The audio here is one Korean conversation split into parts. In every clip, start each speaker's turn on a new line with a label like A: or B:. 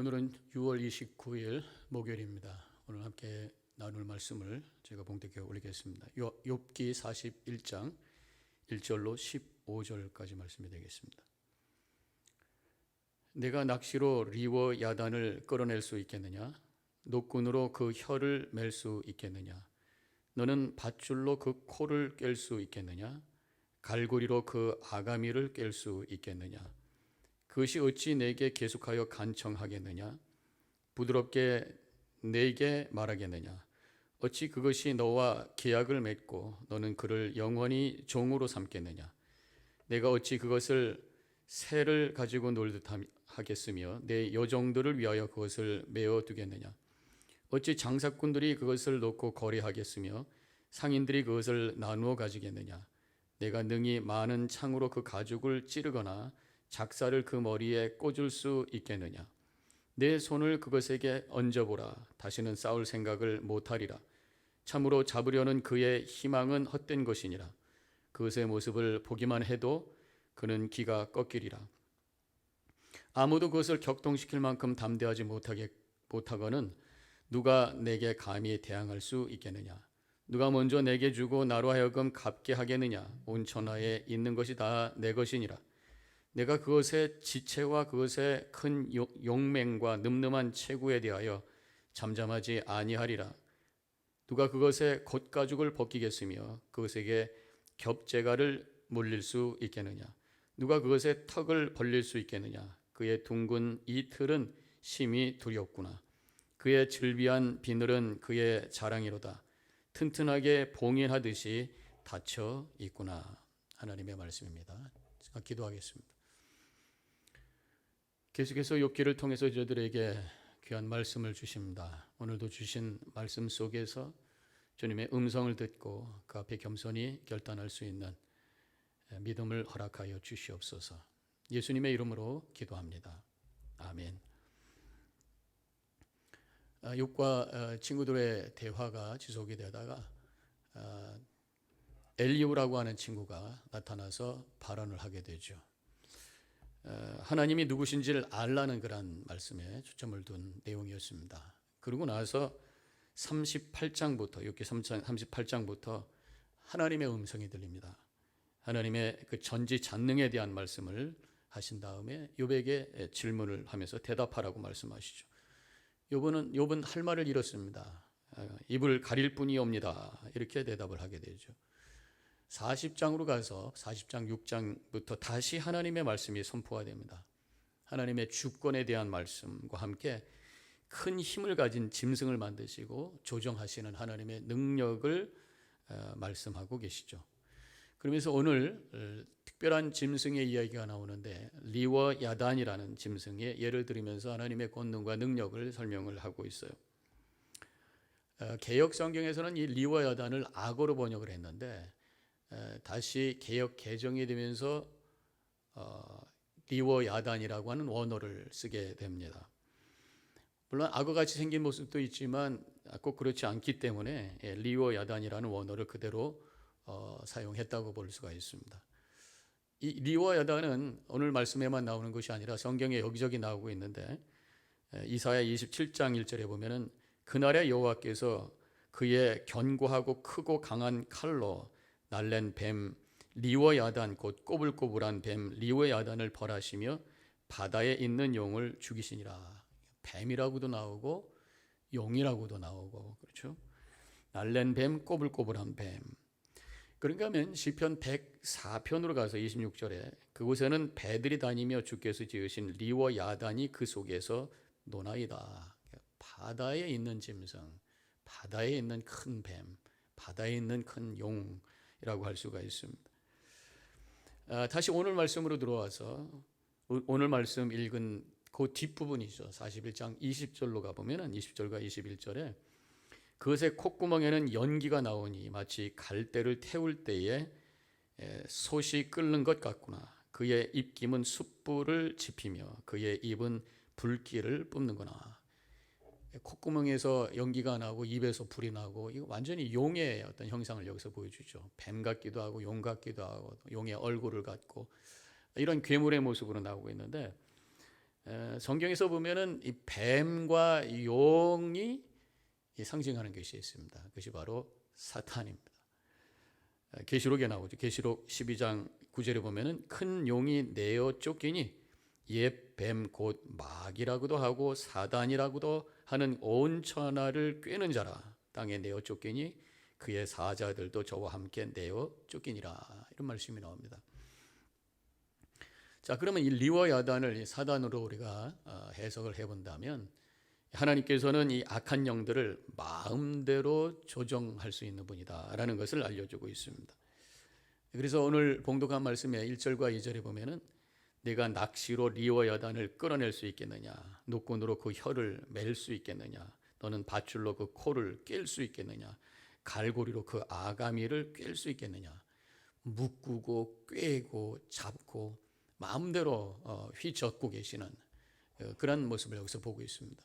A: 오늘은 6월 29일 목요일입니다. 오늘 함께 나눌 말씀을 제가 봉독해 올리겠습니다. 욥기 41장 1절로 15절까지 말씀이 되겠습니다. 내가 낚시로 리워 야단을 끌어낼 수 있겠느냐? 노끈으로 그 혀를 맬 수 있겠느냐? 너는 밧줄로 그 코를 깰 수 있겠느냐? 갈고리로 그 아가미를 깰 수 있겠느냐? 그것이 어찌 내게 계속하여 간청하겠느냐? 부드럽게 내게 말하겠느냐? 어찌 그것이 너와 계약을 맺고 너는 그를 영원히 종으로 삼겠느냐? 내가 어찌 그것을 새를 가지고 놀듯 하겠으며 내 여종들을 위하여 그것을 메어 두겠느냐? 어찌 장사꾼들이 그것을 놓고 거래하겠으며 상인들이 그것을 나누어 가지겠느냐? 내가 능히 많은 창으로 그 가죽을 찌르거나 작사를 그 머리에 꽂을 수 있겠느냐? 내 손을 그것에게 얹어보라. 다시는 싸울 생각을 못하리라. 참으로 잡으려는 그의 희망은 헛된 것이니라. 그것의 모습을 보기만 해도 그는 기가 꺾이리라. 아무도 그것을 격동시킬 만큼 담대하지 못하거는 누가 내게 감히 대항할 수 있겠느냐? 누가 먼저 내게 주고 나로 하여금 갚게 하겠느냐? 온 천하에 있는 것이 다 내 것이니라. 내가 그것의 지체와 그것의 큰 용맹과 늠름한 체구에 대하여 잠잠하지 아니하리라. 누가 그것의 겉가죽을 벗기겠으며 그것에게 겹재가를 물릴 수 있겠느냐? 누가 그것의 턱을 벌릴 수 있겠느냐? 그의 둥근 이틀은 심히 두렵구나. 그의 즐비한 비늘은 그의 자랑이로다. 튼튼하게 봉인하듯이 닫혀 있구나. 하나님의 말씀입니다. 제가 기도하겠습니다. 계속해서 욥기를 통해서 저들에게 귀한 말씀을 주십니다. 오늘도 주신 말씀 속에서 주님의 음성을 듣고 그 앞에 겸손히 결단할 수 있는 믿음을 허락하여 주시옵소서. 예수님의 이름으로 기도합니다. 아멘. 욥과 친구들의 대화가 지속이 되다가 엘리후라고 하는 친구가 나타나서 발언을 하게 되죠. 하나님이 누구신지를 알라는 그런 말씀에 초점을 둔 내용이었습니다. 그러고 나서 38장부터 욥기 38장부터 하나님의 음성이 들립니다. 하나님의 그 전지전능에 대한 말씀을 하신 다음에 욥에게 질문을 하면서 대답하라고 말씀하시죠. 욥은 할 말을 잃었습니다. 입을 가릴 뿐이옵니다. 이렇게 대답을 하게 되죠. 40장으로 가서 40장 6장부터 다시 하나님의 말씀이 선포가 됩니다. 하나님의 주권에 대한 말씀과 함께 큰 힘을 가진 짐승을 만드시고 조정하시는 하나님의 능력을 말씀하고 계시죠. 그러면서 오늘 특별한 짐승의 이야기가 나오는데 리워 야단이라는 짐승의 예를 들으면서 하나님의 권능과 능력을 설명을 하고 있어요. 개역 성경에서는 이 리워 야단을 악어로 번역을 했는데 다시 개역 개정이 되면서 리워 야단이라고 하는 원어를 쓰게 됩니다. 물론 악어같이 생긴 모습도 있지만 꼭 그렇지 않기 때문에 리워 야단이라는 원어를 그대로 사용했다고 볼 수가 있습니다. 이 리워 야단은 오늘 말씀에만 나오는 것이 아니라 성경에 여기저기 나오고 있는데 이사야 27장 1절에 보면은 그날에 여호와께서 그의 견고하고 크고 강한 칼로 날랜 뱀 리워 야단 곧 꼬불꼬불한 뱀 리워 야단을 벌하시며 바다에 있는 용을 죽이시니라. 뱀이라고도 나오고 용이라고도 나오고 그렇죠. 날랜 뱀 꼬불꼬불한 뱀. 그런가 하면 시편 104편으로 가서 26절에 그곳에는 배들이 다니며 주께서 지으신 리워 야단이 그 속에서 노나이다. 바다에 있는 짐승, 바다에 있는 큰 뱀, 바다에 있는 큰 용이라고 할 수가 있습니다. 다시 오늘 말씀으로 들어와서 오늘 말씀 읽은 그 뒷부분이죠. 41장 20절로 가보면 20절과 21절에 그것의 콧구멍에는 연기가 나오니 마치 갈대를 태울 때에 솥이 끓는 것 같구나. 그의 입김은 숯불을 지피며 그의 입은 불길을 뿜는구나. 콧구멍에서 연기가 나고 입에서 불이 나고 이거 완전히 용의 어떤 형상을 여기서 보여주죠. 뱀 같기도 하고 용 같기도 하고 용의 얼굴을 갖고 이런 괴물의 모습으로 나오고 있는데 성경에서 보면은 이 뱀과 용이 상징하는 것이 있습니다. 그것이 바로 사탄입니다. 계시록에 나오죠. 계시록 12장 9절에 보면은 큰 용이 내어 쫓기니 옛 뱀 곧 마귀라고도 하고 사단이라고도 하는 온 천하를 꿰는 자라. 땅에 내어 쫓기니 그의 사자들도 저와 함께 내어 쫓기니라. 이런 말씀이 나옵니다. 자, 그러면 이 리와 야단을 사단으로 우리가 해석을 해본다면 하나님께서는 이 악한 영들을 마음대로 조정할 수 있는 분이다라는 것을 알려주고 있습니다. 그래서 오늘 봉독한 말씀의 1절과 2절에 보면은 내가 낚시로 리와 야단을 끌어낼 수 있겠느냐, 노끈으로 그 혀를 맬 수 있겠느냐, 너는 밧줄로 그 코를 깰 수 있겠느냐, 갈고리로 그 아가미를 꿰 수 있겠느냐, 묶고 꿰고 잡고 마음대로 휘젓고 계시는 그런 모습을 여기서 보고 있습니다.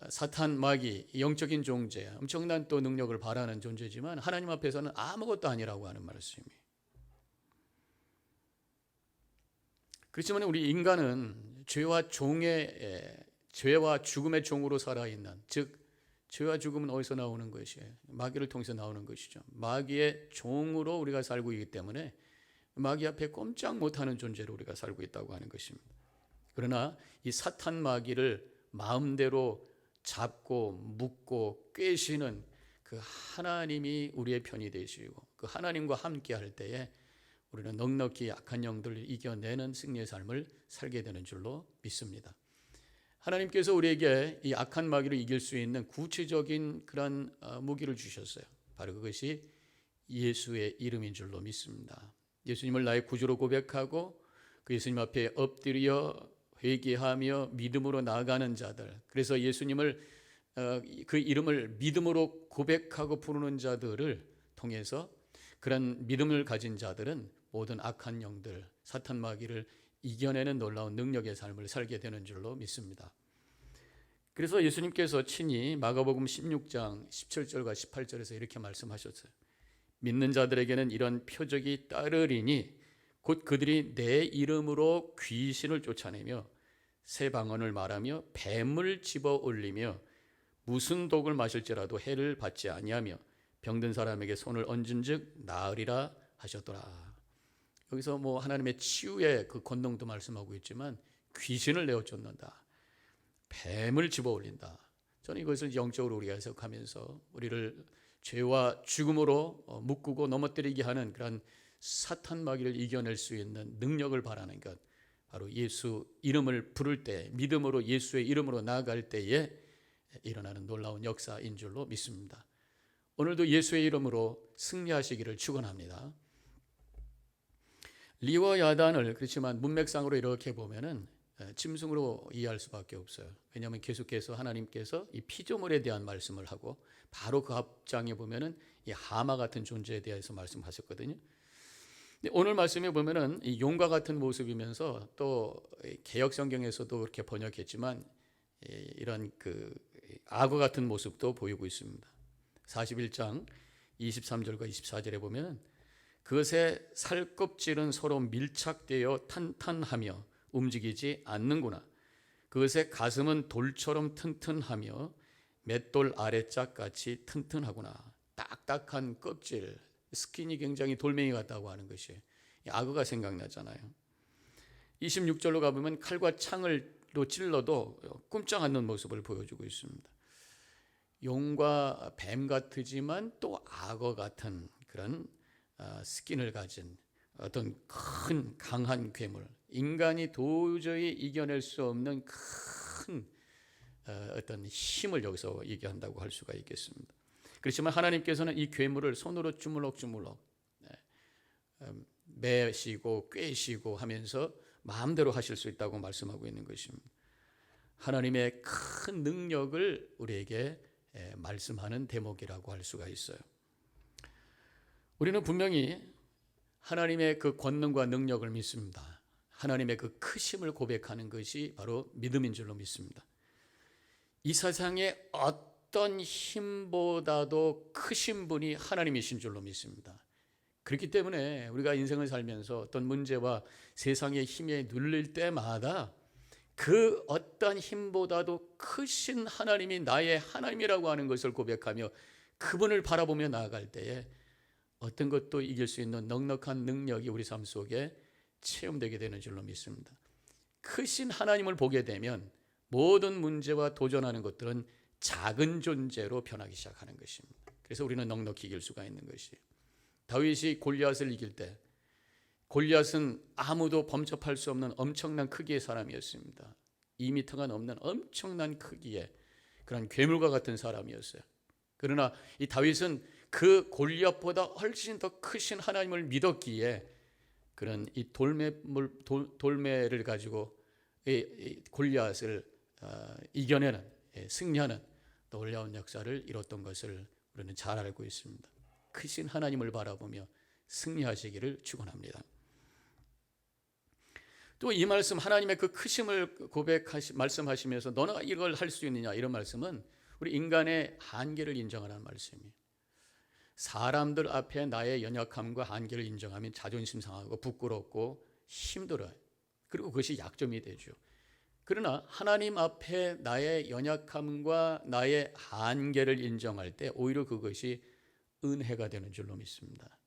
A: 사탄, 마귀, 영적인 존재, 엄청난 또 능력을 발하는 존재지만 하나님 앞에서는 아무것도 아니라고 하는 말씀이에요. 그렇지만 우리 인간은 죄와 죽음의 종으로 살아있는, 즉 죄와 죽음은 어디서 나오는 것이에요? 마귀를 통해서 나오는 것이죠. 마귀의 종으로 우리가 살고 있기 때문에 마귀 앞에 꼼짝 못하는 존재로 우리가 살고 있다고 하는 것입니다. 그러나 이 사탄 마귀를 마음대로 잡고 묶고 꿰시는 그 하나님이 우리의 편이 되시고 그 하나님과 함께 할 때에 우리는 넉넉히 악한 영들을 이겨내는 승리의 삶을 살게 되는 줄로 믿습니다. 하나님께서 우리에게 이 악한 마귀를 이길 수 있는 구체적인 그런 무기를 주셨어요. 바로 그것이 예수의 이름인 줄로 믿습니다. 예수님을 나의 구주로 고백하고 그 예수님 앞에 엎드려 회개하며 믿음으로 나아가는 자들, 그래서 예수님을 그 이름을 믿음으로 고백하고 부르는 자들을 통해서 그런 믿음을 가진 자들은 모든 악한 영들, 사탄 마귀를 이겨내는 놀라운 능력의 삶을 살게 되는 줄로 믿습니다. 그래서 예수님께서 친히 마가복음 16장 17절과 18절에서 이렇게 말씀하셨어요. 믿는 자들에게는 이런 표적이 따르리니 곧 그들이 내 이름으로 귀신을 쫓아내며 새 방언을 말하며 뱀을 집어 올리며 무슨 독을 마실지라도 해를 받지 아니하며 병든 사람에게 손을 얹은즉 나으리라 하셨더라. 여기서 뭐 하나님의 치유의 그 권능도 말씀하고 있지만 귀신을 내어 쫓는다, 뱀을 집어 올린다. 저는 이것을 영적으로 우리가 해석하면서 우리를 죄와 죽음으로 묶고 넘어뜨리게 하는 그런 사탄 마귀를 이겨낼 수 있는 능력을 바라는 것, 바로 예수 이름을 부를 때, 믿음으로 예수의 이름으로 나아갈 때에 일어나는 놀라운 역사인 줄로 믿습니다. 오늘도 예수의 이름으로 승리하시기를 축원합니다. 리와 야단을 그렇지만 문맥상으로 이렇게 보면은 짐승으로 이해할 수밖에 없어요. 왜냐하면 계속해서 하나님께서 이 피조물에 대한 말씀을 하고 바로 그 앞장에 보면은 이 하마 같은 존재에 대해서 말씀하셨거든요. 오늘 말씀에 보면은 이 용과 같은 모습이면서 또 개역 성경에서도 그렇게 번역했지만 이런 그 악어 같은 모습도 보이고 있습니다. 41장 23절과 24절에 보면은 그것의 살껍질은 서로 밀착되어 탄탄하며 움직이지 않는구나. 그것의 가슴은 돌처럼 튼튼하며 맷돌 아래짝같이 튼튼하구나. 딱딱한 껍질, 스킨이 굉장히 돌멩이 같다고 하는 것이 악어가 생각나잖아요. 26절로 가보면 칼과 창을로 찔러도 꼼짝 않는 모습을 보여주고 있습니다. 용과 뱀 같으지만 또 악어 같은 그런 스킨을 가진 어떤 큰 강한 괴물, 인간이 도저히 이겨낼 수 없는 큰 어떤 힘을 여기서 얘기한다고 할 수가 있겠습니다. 그렇지만 하나님께서는 이 괴물을 손으로 주물럭주물럭 매시고 꿰시고 하면서 마음대로 하실 수 있다고 말씀하고 있는 것입니다. 하나님의 큰 능력을 우리에게 말씀하는 대목이라고 할 수가 있어요. 우리는 분명히 하나님의 그 권능과 능력을 믿습니다. 하나님의 그 크심을 고백하는 것이 바로 믿음인 줄로 믿습니다. 이 세상의 어떤 힘보다도 크신 분이 하나님이신 줄로 믿습니다. 그렇기 때문에 우리가 인생을 살면서 어떤 문제와 세상의 힘에 눌릴 때마다 그 어떤 힘보다도 크신 하나님이 나의 하나님이라고 하는 것을 고백하며 그분을 바라보며 나아갈 때에 어떤 것도 이길 수 있는 넉넉한 능력이 우리 삶 속에 체험되게 되는 줄로 믿습니다. 크신 하나님을 보게 되면 모든 문제와 도전하는 것들은 작은 존재로 변하기 시작하는 것입니다. 그래서 우리는 넉넉히 이길 수가 있는 것이에요. 다윗이 골리앗을 이길 때 골리앗은 아무도 범접할 수 없는 엄청난 크기의 사람이었습니다. 2m가 넘는 엄청난 크기의 그런 괴물과 같은 사람이었어요. 그러나 이 다윗은 그 골리앗보다 훨씬 더 크신 하나님을 믿었기에 그런 이 돌매를 가지고 이 골리앗을 이겨내는, 승리하는 놀라운 역사를 이뤘던 것을 우리는 잘 알고 있습니다. 크신 하나님을 바라보며 승리하시기를 축원합니다. 또 이 말씀, 하나님의 그 크심을 말씀하시면서 너는 이걸 할 수 있느냐, 이런 말씀은 우리 인간의 한계를 인정하라는 말씀이에요. 사람들 앞에 나의 연약함과 한계를 인정하면 자존심 상하고 부끄럽고 힘들어요. 그리고 그것이 약점이 되죠. 그러나 하나님 앞에 나의 연약함과 나의 한계를 인정할 때 오히려 그것이 은혜가 되는 줄로 믿습니다.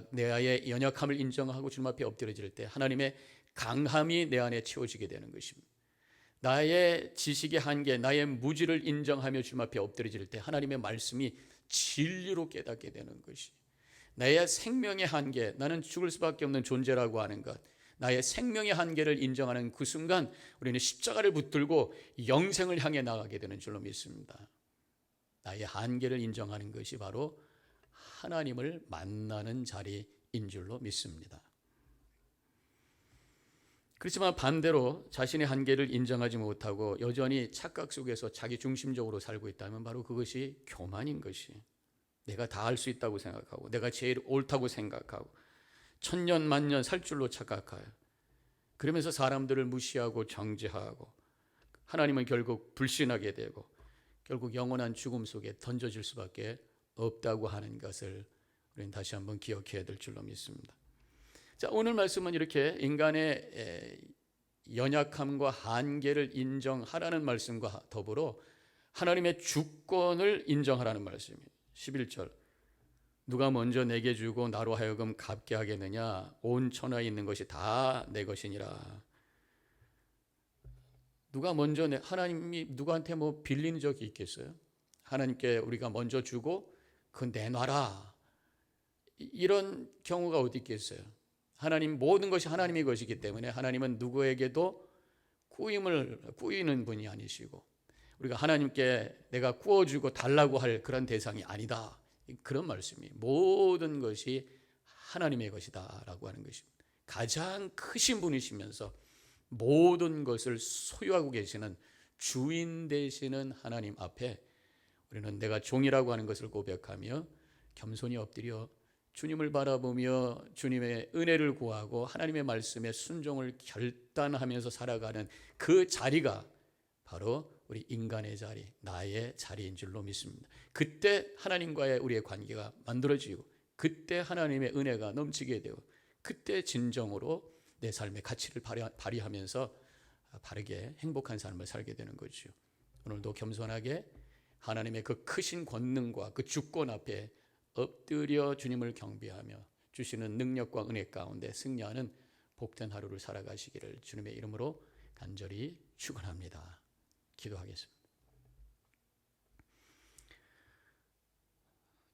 A: 나의 연약함을 인정하고 주님 앞에 엎드려질 때 하나님의 강함이 내 안에 채워지게 되는 것입니다. 나의 지식의 한계, 나의 무지를 인정하며 주님 앞에 엎드려질 때 하나님의 말씀이 진리로 깨닫게 되는 것이, 나의 생명의 한계, 나는 죽을 수밖에 없는 존재라고 하는 것, 나의 생명의 한계를 인정하는 그 순간 우리는 십자가를 붙들고 영생을 향해 나가게 되는 줄로 믿습니다. 나의 한계를 인정하는 것이 바로 하나님을 만나는 자리인 줄로 믿습니다. 그렇지만 반대로 자신의 한계를 인정하지 못하고 여전히 착각 속에서 자기 중심적으로 살고 있다면 바로 그것이 교만인 것이, 내가 다 할 수 있다고 생각하고 내가 제일 옳다고 생각하고 천년 만년 살 줄로 착각해요. 그러면서 사람들을 무시하고 정죄하고 하나님은 결국 불신하게 되고 결국 영원한 죽음 속에 던져질 수밖에 없다고 하는 것을 우리는 다시 한번 기억해야 될 줄로 믿습니다. 자, 오늘 말씀은 이렇게 인간의 연약함과 한계를 인정하라는 말씀과 더불어 하나님의 주권을 인정하라는 말씀이에요. 11절, 누가 먼저 내게 주고 나로 하여금 갚게 하겠느냐, 온 천하에 있는 것이 다 내 것이니라. 누가 먼저 하나님이 누구한테 뭐 빌린 적이 있겠어요? 하나님께 우리가 먼저 주고 그 내놔라, 이런 경우가 어디 있겠어요? 하나님, 모든 것이 하나님의 것이기 때문에 하나님은 누구에게도 꾸이는 분이 아니시고 우리가 하나님께 내가 꾸어주고 달라고 할 그런 대상이 아니다, 그런 말씀이 모든 것이 하나님의 것이다 라고 하는 것입니다. 가장 크신 분이시면서 모든 것을 소유하고 계시는 주인 되시는 하나님 앞에 우리는 내가 종이라고 하는 것을 고백하며 겸손히 엎드려 주님을 바라보며 주님의 은혜를 구하고 하나님의 말씀에 순종을 결단하면서 살아가는 그 자리가 바로 우리 인간의 자리, 나의 자리인 줄로 믿습니다. 그때 하나님과의 우리의 관계가 만들어지고 그때 하나님의 은혜가 넘치게 되고 그때 진정으로 내 삶의 가치를 발휘하면서 바르게 행복한 삶을 살게 되는 거죠. 오늘도 겸손하게 하나님의 그 크신 권능과 그 주권 앞에 엎드려 주님을 경배하며 주시는 능력과 은혜 가운데 승리하는 복된 하루를 살아가시기를 주님의 이름으로 간절히 축원합니다. 기도하겠습니다.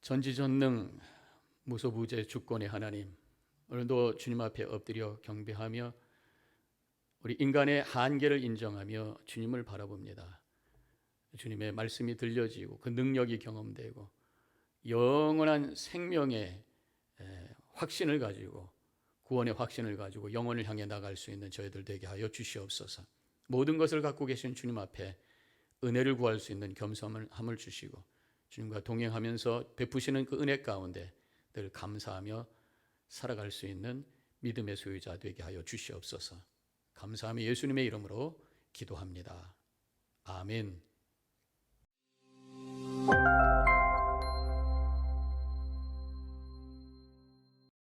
A: 전지전능 무소부재 주권의 하나님, 오늘도 주님 앞에 엎드려 경배하며 우리 인간의 한계를 인정하며 주님을 바라봅니다. 주님의 말씀이 들려지고 그 능력이 경험되고 영원한 생명의 확신을 가지고, 구원의 확신을 가지고 영혼을 향해 나갈 수 있는 저희들 되게 하여 주시옵소서. 모든 것을 갖고 계신 주님 앞에 은혜를 구할 수 있는 겸손함을 주시고 주님과 동행하면서 베푸시는 그 은혜 가운데 늘 감사하며 살아갈 수 있는 믿음의 소유자 되게 하여 주시옵소서. 감사하며 예수님의 이름으로 기도합니다. 아멘.